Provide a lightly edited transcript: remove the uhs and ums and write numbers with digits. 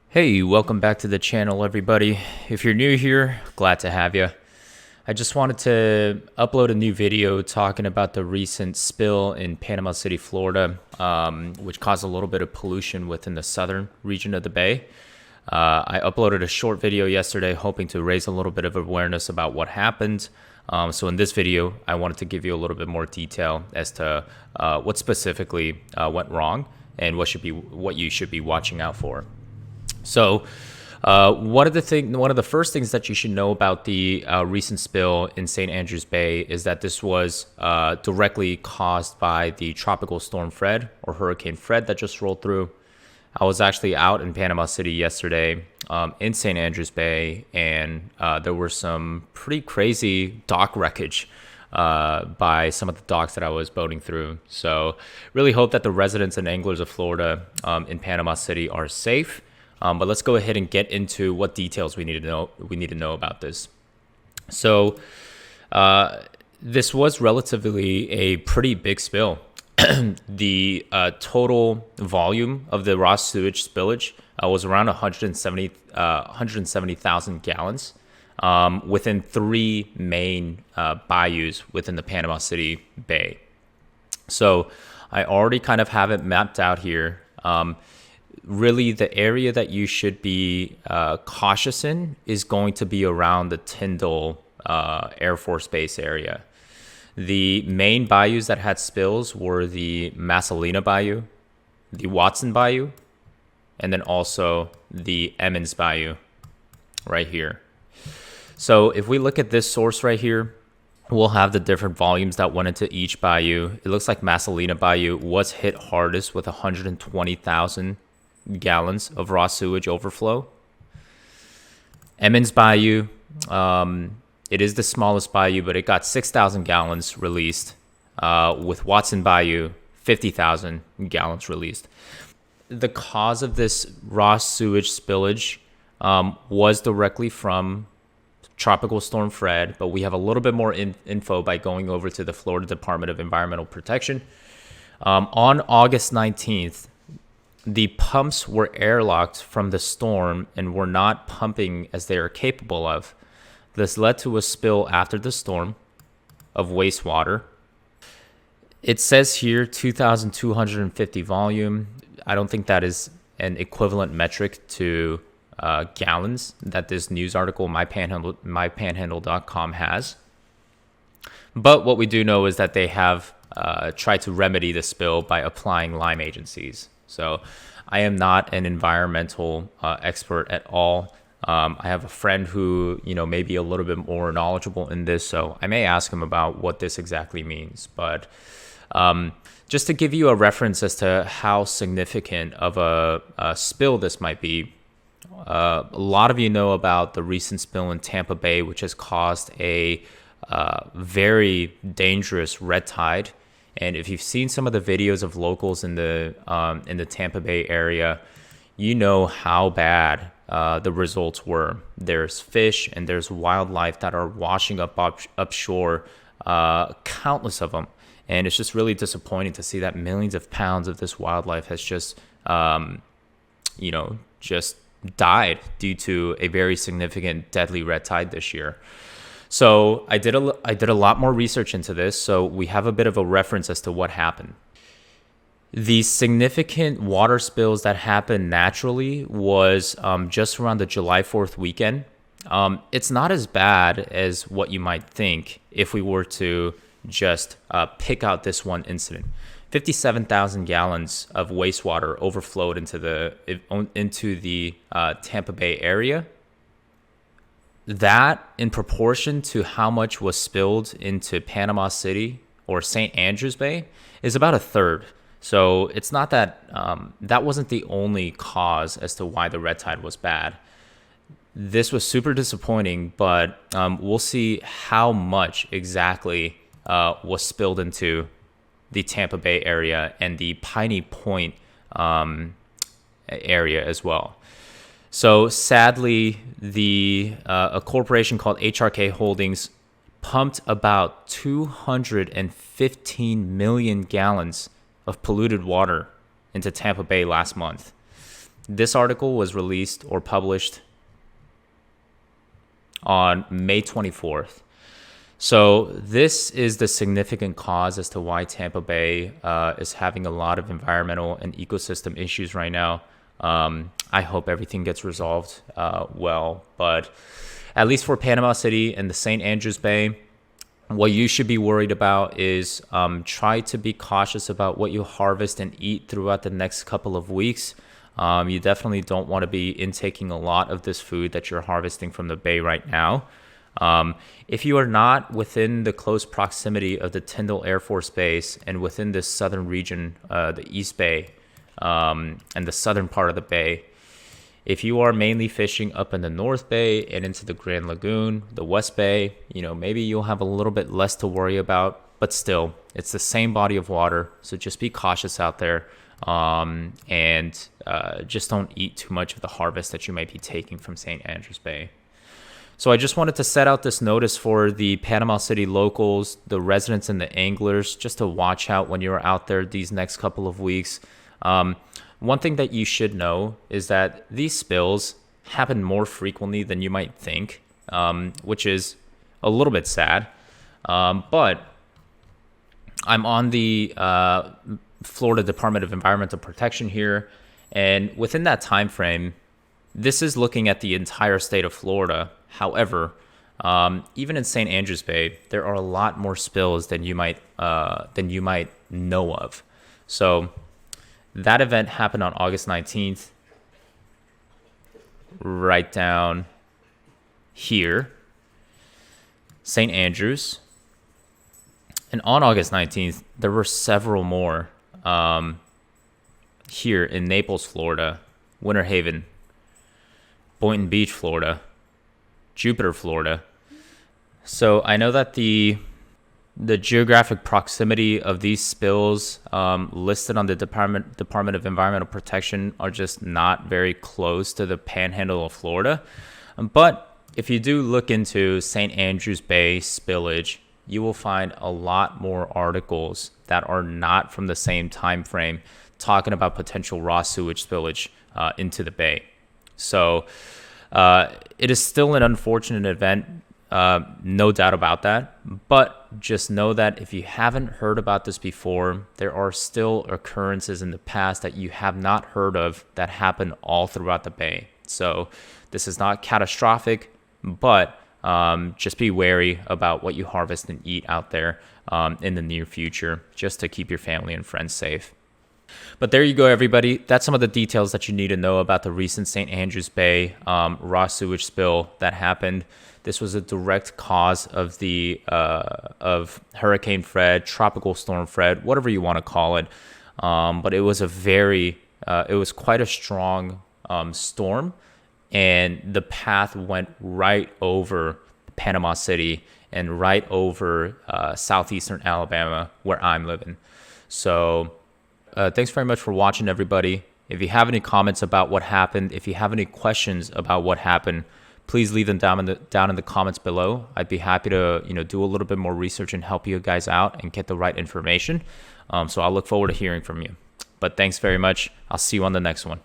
Hey, welcome back to the channel, everybody. If you're new here, glad to have you. I just wanted to upload a new video talking about the recent spill in Panama City, Florida, which caused a little bit of pollution within the southern region of the bay. I uploaded a short video yesterday hoping to raise a little bit of awareness about what happened. So in this video, I wanted to give you a little bit more detail as to what specifically went wrong and what you should be watching out for. So one of the first things that you should know about the recent spill in St. Andrews Bay is that this was directly caused by the tropical storm Fred, or Hurricane Fred, that just rolled through. I was actually out in Panama City yesterday in St. Andrews Bay, and there were some pretty crazy dock wreckage by some of the docks that I was boating through. So really hope that the residents and anglers of Florida in Panama City are safe. But let's go ahead and get into what details we need to know about this. So this was relatively a pretty big spill. The total volume of the raw sewage spillage was around 170,000 gallons within three main bayous within the Panama City Bay. So I already kind of have it mapped out here. Really, the area that you should be cautious in is going to be around the Tyndall Air Force Base area. The main bayous that had spills were the Masalina Bayou, the Watson Bayou, and then also the Emmons Bayou right here. So if we look at this source right here, we'll have the different volumes that went into each bayou. It looks like Masalina Bayou was hit hardest with 120,000 gallons of raw sewage overflow. Emmons Bayou, it is the smallest bayou, but it got 6,000 gallons released, with Watson Bayou 50,000 gallons released. The cause of this raw sewage spillage was directly from Tropical Storm Fred, but we have a little bit more info by going over to the Florida Department of Environmental Protection. On August 19th, the pumps were airlocked from the storm and were not pumping as they are capable of. This led to a spill after the storm of wastewater. It says here 2,250 volume. I don't think that is an equivalent metric to gallons that this news article, mypanhandle.com, has. But what we do know is that they have tried to remedy the spill by applying lime agencies. So I am not an environmental expert at all. I have a friend who, may be a little bit more knowledgeable in this, so I may ask him about what this exactly means. But just to give you a reference as to how significant of a spill this might be, a lot of you know about the recent spill in Tampa Bay, which has caused a very dangerous red tide. And if you've seen some of the videos of locals in the Tampa Bay area, you know how bad the results were. There's fish and there's wildlife that are washing up upshore, countless of them. And it's just really disappointing to see that millions of pounds of this wildlife has just died due to a very significant deadly red tide this year. So I did a lot more research into this, so we have a bit of a reference as to what happened. The significant water spills that happened naturally was just around the July 4th weekend. It's not as bad as what you might think if we were to just pick out this one incident. 57,000 gallons of wastewater overflowed into the Tampa Bay area. That, in proportion to how much was spilled into Panama City or St. Andrews Bay, is about a third. So it's not that that wasn't the only cause as to why the red tide was bad. This was super disappointing, but we'll see how much exactly was spilled into the Tampa Bay area and the Piney Point area as well. So sadly, a corporation called HRK Holdings pumped about 215 million gallons of polluted water into Tampa Bay last month. This article was released or published on May 24th. So this is the significant cause as to why Tampa Bay is having a lot of environmental and ecosystem issues right now. I hope everything gets resolved well, but at least for Panama City and the St. Andrews Bay, what you should be worried about is try to be cautious about what you harvest and eat throughout the next couple of weeks. You definitely don't want to be intaking a lot of this food that you're harvesting from the bay right now. If you are not within the close proximity of the Tyndall Air Force Base and within this southern region, the East Bay, and the southern part of the bay, if you are mainly fishing up in the North Bay and into the Grand Lagoon, the West Bay, maybe you'll have a little bit less to worry about, but still, it's the same body of water. So just be cautious out there, and just don't eat too much of the harvest that you might be taking from St. Andrews Bay. So I just wanted to set out this notice for the Panama City locals, the residents and the anglers, just to watch out when you're out there these next couple of weeks. One thing that you should know is that these spills happen more frequently than you might think, which is a little bit sad. But I'm on the Florida Department of Environmental Protection here, and within that time frame, this is looking at the entire state of Florida. However, even in St. Andrews Bay, there are a lot more spills than you might know of. So that event happened on August 19th, right down here, St. Andrews. And on August 19th, there were several more here in Naples, Florida, Winter Haven, Boynton Beach, Florida, Jupiter, Florida. So I know that the geographic proximity of these spills listed on the Department of Environmental Protection are just not very close to the panhandle of Florida. But if you do look into St. Andrews Bay spillage, you will find a lot more articles that are not from the same time frame talking about potential raw sewage spillage into the bay. So it is still an unfortunate event, no doubt about that. But just know that if you haven't heard about this before, there are still occurrences in the past that you have not heard of that happen all throughout the bay. So this is not catastrophic, but just be wary about what you harvest and eat out there in the near future, just to keep your family and friends safe. But there you go, everybody. That's some of the details that you need to know about the recent St. Andrews Bay raw sewage spill that happened. This was a direct cause of the of Hurricane Fred, Tropical Storm Fred, whatever you want to call it. But it was it was quite a strong storm, and the path went right over Panama City and right over southeastern Alabama, where I'm living. So thanks very much for watching, everybody. If you have any comments about what happened, if you have any questions about what happened, please leave them down in the comments below. I'd be happy to do a little bit more research and help you guys out and get the right information. So I'll look forward to hearing from you. But thanks very much. I'll see you on the next one.